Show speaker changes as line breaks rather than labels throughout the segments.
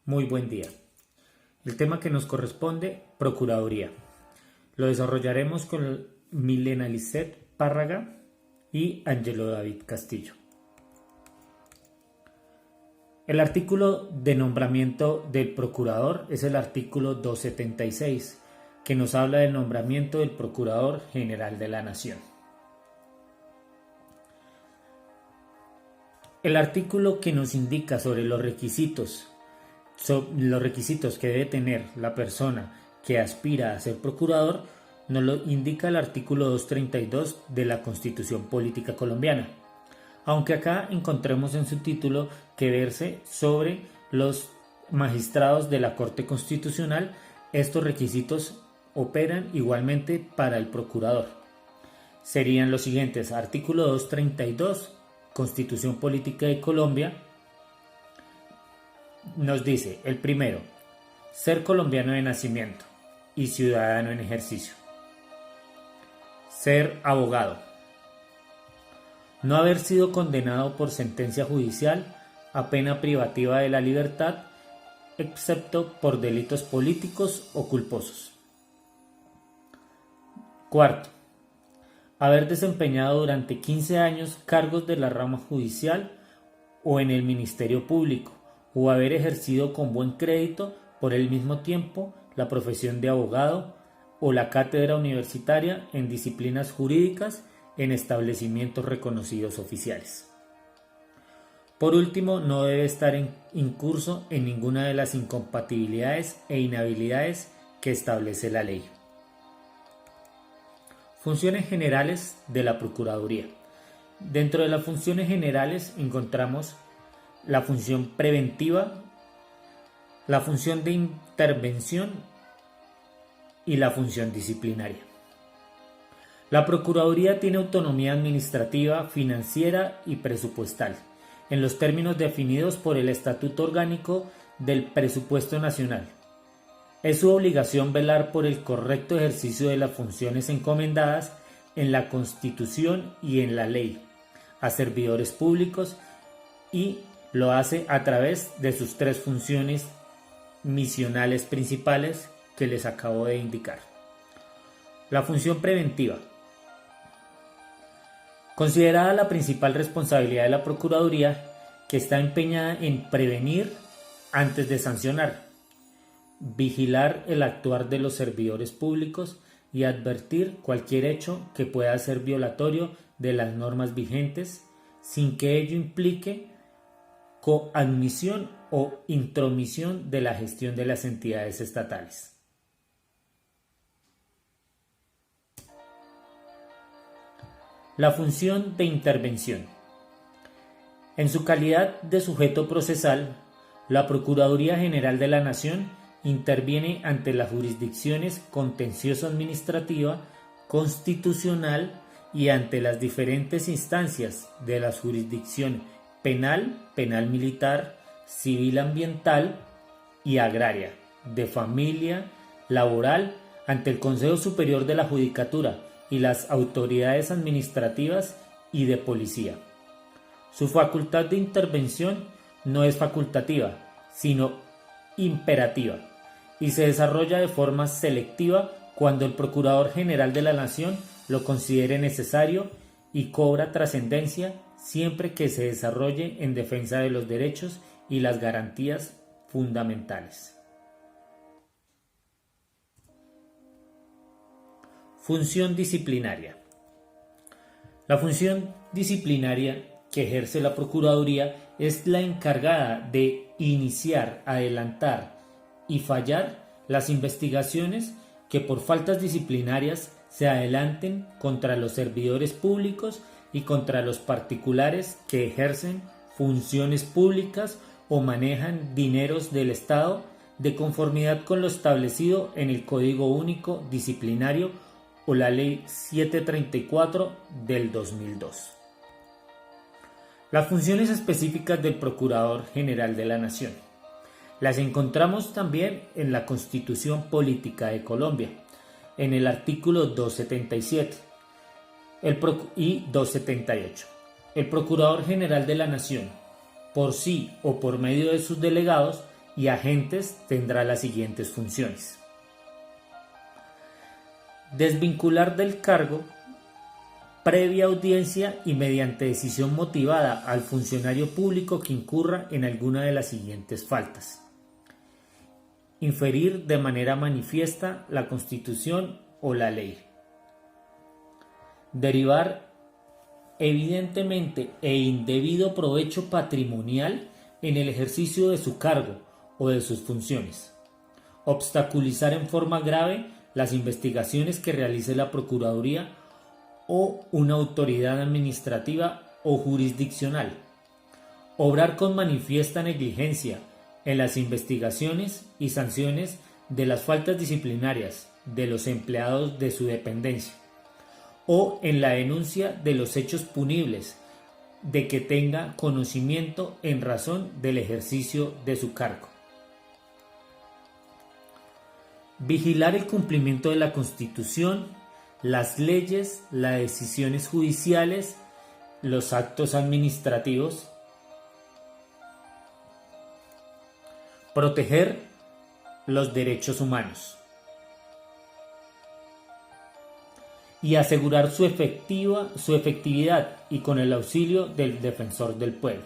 Muy buen día. El tema que nos corresponde, Procuraduría. Lo desarrollaremos con Milena Lisset Párraga y Ángelo David Castillo. El artículo de nombramiento del procurador es el artículo 276, que nos habla del nombramiento del Procurador General de la Nación. El artículo que nos indica sobre los requisitos que debe tener la persona que aspira a ser procurador nos lo indica el artículo 232 de la Constitución Política Colombiana, aunque acá encontremos en su título que verse sobre los magistrados de la Corte Constitucional. Estos requisitos operan igualmente para el procurador. Serían los siguientes: artículo 232, Constitución Política de Colombia, nos dice: el primero, ser colombiano de nacimiento y ciudadano en ejercicio. Ser abogado. No haber sido condenado por sentencia judicial a pena privativa de la libertad, excepto por delitos políticos o culposos. Cuarto, haber desempeñado durante 15 años cargos de la rama judicial o en el Ministerio Público, o haber ejercido con buen crédito por el mismo tiempo la profesión de abogado o la cátedra universitaria en disciplinas jurídicas en establecimientos reconocidos oficiales. Por último, no debe estar incurso en ninguna de las incompatibilidades e inhabilidades que establece la ley. Funciones generales de la Procuraduría. Dentro de las funciones generales encontramos la función preventiva, la función de intervención y la función disciplinaria. La Procuraduría tiene autonomía administrativa, financiera y presupuestal, en los términos definidos por el Estatuto Orgánico del Presupuesto Nacional. Es su obligación velar por el correcto ejercicio de las funciones encomendadas en la Constitución y en la ley a servidores públicos, y lo hace a través de sus tres funciones misionales principales que les acabo de indicar. La función preventiva. Considerada la principal responsabilidad de la Procuraduría, que está empeñada en prevenir antes de sancionar, vigilar el actuar de los servidores públicos y advertir cualquier hecho que pueda ser violatorio de las normas vigentes, sin que ello implique coadmisión o intromisión de la gestión de las entidades estatales. La función de intervención. En su calidad de sujeto procesal, la Procuraduría General de la Nación interviene ante las jurisdicciones contencioso-administrativa, constitucional y ante las diferentes instancias de las jurisdicciones penal, penal militar, civil ambiental y agraria, de familia, laboral, ante el Consejo Superior de la Judicatura y las autoridades administrativas y de policía. Su facultad de intervención no es facultativa, sino imperativa, y se desarrolla de forma selectiva cuando el Procurador General de la Nación lo considere necesario, y cobra trascendencia siempre que se desarrolle en defensa de los derechos y las garantías fundamentales. Función disciplinaria. La función disciplinaria que ejerce la Procuraduría es la encargada de iniciar, adelantar y fallar las investigaciones que por faltas disciplinarias se adelanten contra los servidores públicos y contra los particulares que ejercen funciones públicas o manejan dineros del Estado de conformidad con lo establecido en el Código Único Disciplinario o la Ley 734 del 2002. Las funciones específicas del Procurador General de la Nación las encontramos también en la Constitución Política de Colombia, en el artículo 277 y 278. El Procurador General de la Nación, por sí o por medio de sus delegados, y agentes tendrá las siguientes funciones: desvincular del cargo previa audiencia y mediante decisión motivada al funcionario público que incurra en alguna de las siguientes faltas: inferir de manera manifiesta la Constitución o la ley, derivar evidentemente e indebido provecho patrimonial en el ejercicio de su cargo o de sus funciones, obstaculizar en forma grave las investigaciones que realice la Procuraduría o una autoridad administrativa o jurisdiccional, obrar con manifiesta negligencia en las investigaciones y sanciones de las faltas disciplinarias de los empleados de su dependencia, o en la denuncia de los hechos punibles de que tenga conocimiento en razón del ejercicio de su cargo. Vigilar el cumplimiento de la Constitución, las leyes, las decisiones judiciales, los actos administrativos. Proteger los derechos humanos y asegurar su efectividad y con el auxilio del defensor del pueblo.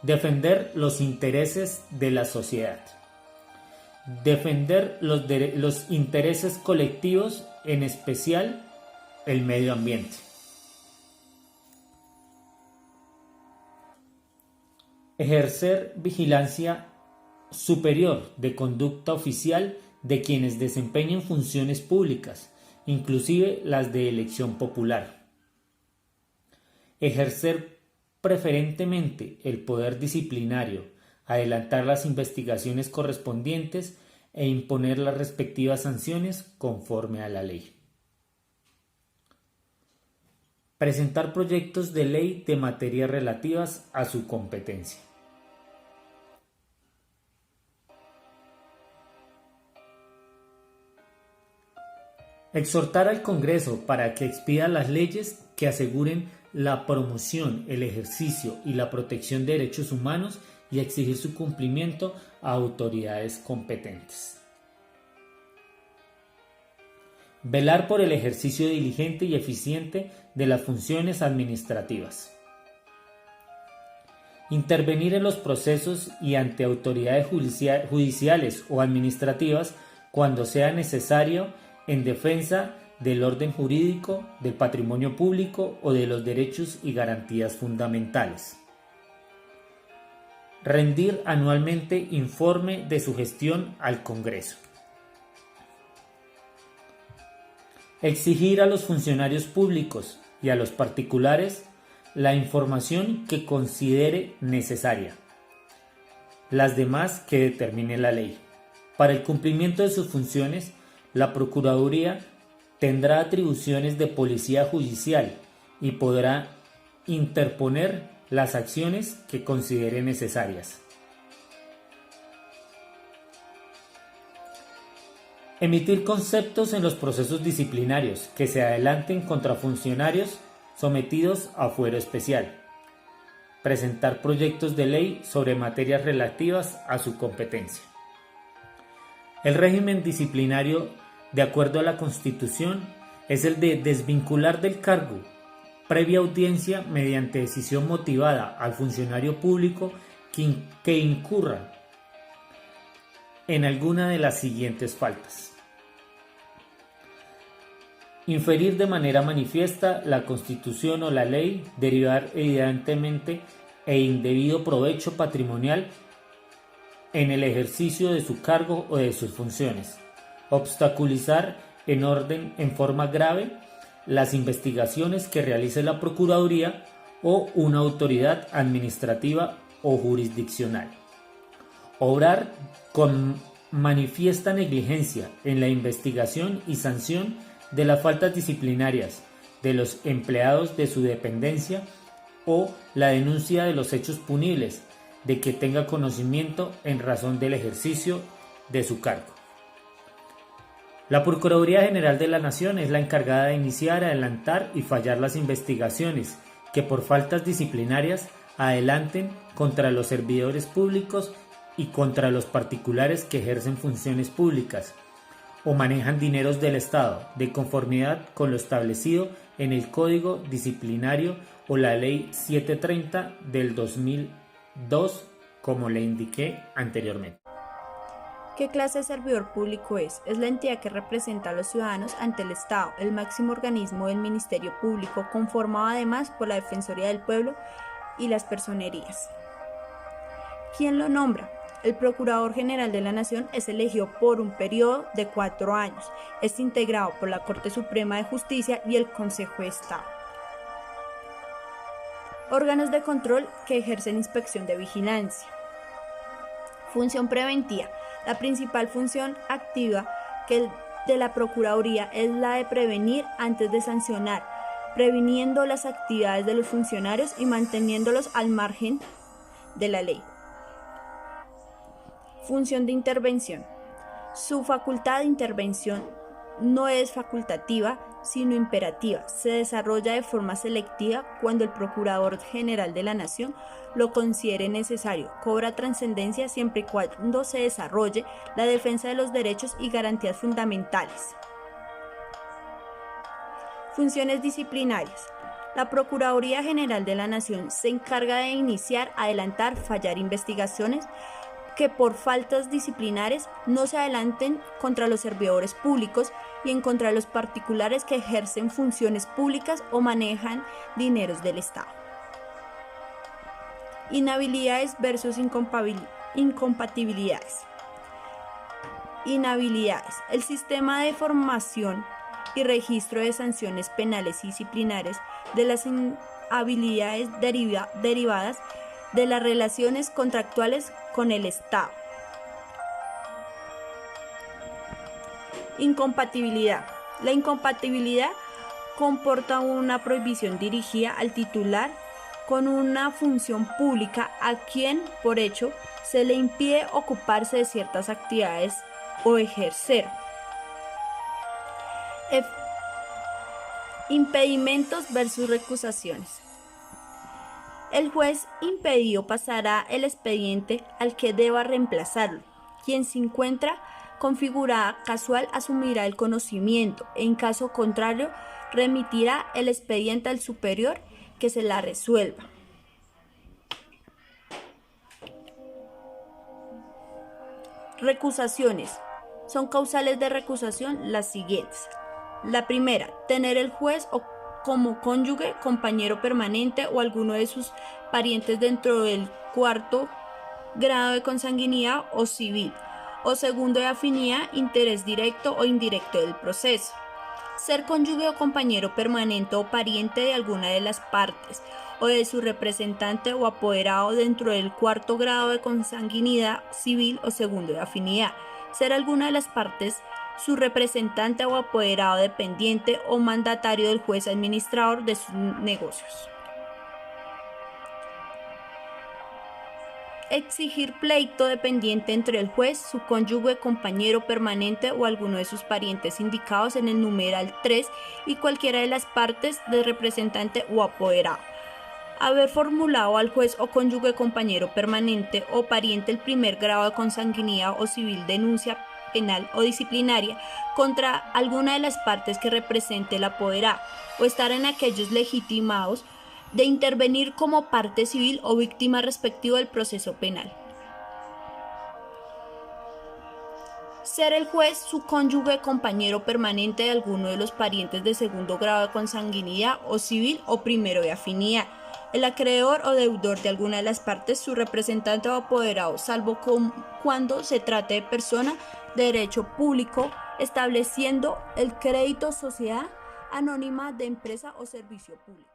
Defender los intereses de la sociedad. Defender los intereses colectivos, en especial el medio ambiente. Ejercer vigilancia superior de conducta oficial de quienes desempeñen funciones públicas, inclusive las de elección popular. Ejercer preferentemente el poder disciplinario, adelantar las investigaciones correspondientes e imponer las respectivas sanciones conforme a la ley. Presentar proyectos de ley de materias relativas a su competencia. Exhortar al Congreso para que expida las leyes que aseguren la promoción, el ejercicio y la protección de derechos humanos y exigir su cumplimiento a autoridades competentes. Velar por el ejercicio diligente y eficiente de las funciones administrativas. Intervenir en los procesos y ante autoridades judiciales o administrativas cuando sea necesario en defensa del orden jurídico, del patrimonio público o de los derechos y garantías fundamentales. Rendir anualmente informe de su gestión al Congreso. Exigir a los funcionarios públicos y a los particulares la información que considere necesaria, las demás que determine la ley. Para el cumplimiento de sus funciones, la Procuraduría tendrá atribuciones de policía judicial y podrá interponer las acciones que considere necesarias. Emitir conceptos en los procesos disciplinarios que se adelanten contra funcionarios sometidos a fuero especial. Presentar proyectos de ley sobre materias relativas a su competencia. El régimen disciplinario, de acuerdo a la Constitución, es el de desvincular del cargo, previa audiencia mediante decisión motivada al funcionario público que incurra en alguna de las siguientes faltas: inferir de manera manifiesta la Constitución o la ley, derivar evidentemente e indebido provecho patrimonial en el ejercicio de su cargo o de sus funciones, obstaculizar en forma grave las investigaciones que realice la Procuraduría o una autoridad administrativa o jurisdiccional, obrar con manifiesta negligencia en la investigación y sanción de las faltas disciplinarias de los empleados de su dependencia o la denuncia de los hechos punibles de que tenga conocimiento en razón del ejercicio de su cargo. La Procuraduría General de la Nación es la encargada de iniciar, adelantar y fallar las investigaciones que por faltas disciplinarias adelanten contra los servidores públicos y contra los particulares que ejercen funciones públicas o manejan dineros del Estado, de conformidad con lo establecido en el Código Disciplinario o la Ley 730 del 2002, como le indiqué anteriormente.
¿Qué clase de servidor público es? Es la entidad que representa a los ciudadanos ante el Estado, el máximo organismo del Ministerio Público, conformado además por la Defensoría del Pueblo y las personerías. ¿Quién lo nombra? El Procurador General de la Nación es elegido por un periodo de 4 años. Es integrado por la Corte Suprema de Justicia y el Consejo de Estado. Órganos de control que ejercen inspección de vigilancia. Función preventiva. La principal función activa de la Procuraduría es la de prevenir antes de sancionar, previniendo las actividades de los funcionarios y manteniéndolos al margen de la ley. Función de intervención. Su facultad de intervención no es facultativa, sino imperativa. Se desarrolla de forma selectiva cuando el Procurador General de la Nación lo considere necesario. Cobra trascendencia siempre y cuando se desarrolle la defensa de los derechos y garantías fundamentales. Funciones disciplinarias. La Procuraduría General de la Nación se encarga de iniciar, adelantar, fallar investigaciones que por faltas disciplinares no se adelanten contra los servidores públicos y en contra de los particulares que ejercen funciones públicas o manejan dineros del Estado. Inhabilidades versus incompatibilidades. Inhabilidades. El sistema de formación y registro de sanciones penales y disciplinarias de las inhabilidades derivadas de las relaciones contractuales con el Estado. Incompatibilidad. La incompatibilidad comporta una prohibición dirigida al titular con una función pública a quien, por hecho, se le impide ocuparse de ciertas actividades o ejercer. Impedimentos versus recusaciones. El juez impedido pasará el expediente al que deba reemplazarlo. Quien se encuentra configurada casual asumirá el conocimiento e en caso contrario remitirá el expediente al superior que se la resuelva. Recusaciones. Son causales de recusación las siguientes. La primera, tener el juez como cónyuge, compañero permanente o alguno de sus parientes dentro del 4º grado de consanguinidad o civil, o segundo de afinidad, interés directo o indirecto del proceso. Ser cónyuge o compañero permanente o pariente de alguna de las partes, o de su representante o apoderado dentro del 4º grado de consanguinidad civil o segundo de afinidad. Ser alguna de las partes su representante o apoderado dependiente o mandatario del juez administrador de sus negocios. Exigir pleito dependiente entre el juez, su cónyuge, compañero permanente o alguno de sus parientes indicados en el numeral 3 y cualquiera de las partes del representante o apoderado. Haber formulado al juez o cónyuge, compañero permanente o pariente el 1º grado de consanguinidad o civil denuncia penal o disciplinaria contra alguna de las partes que represente el apoderado o estar en aquellos legitimados de intervenir como parte civil o víctima respectivo del proceso penal. Ser el juez su cónyuge, compañero permanente de alguno de los parientes de 2º grado de consanguinidad o civil o 1º de afinidad. El acreedor o deudor de alguna de las partes su representante o apoderado, salvo cuando se trate de persona de derecho público, estableciendo el crédito sociedad anónima de empresa o servicio público.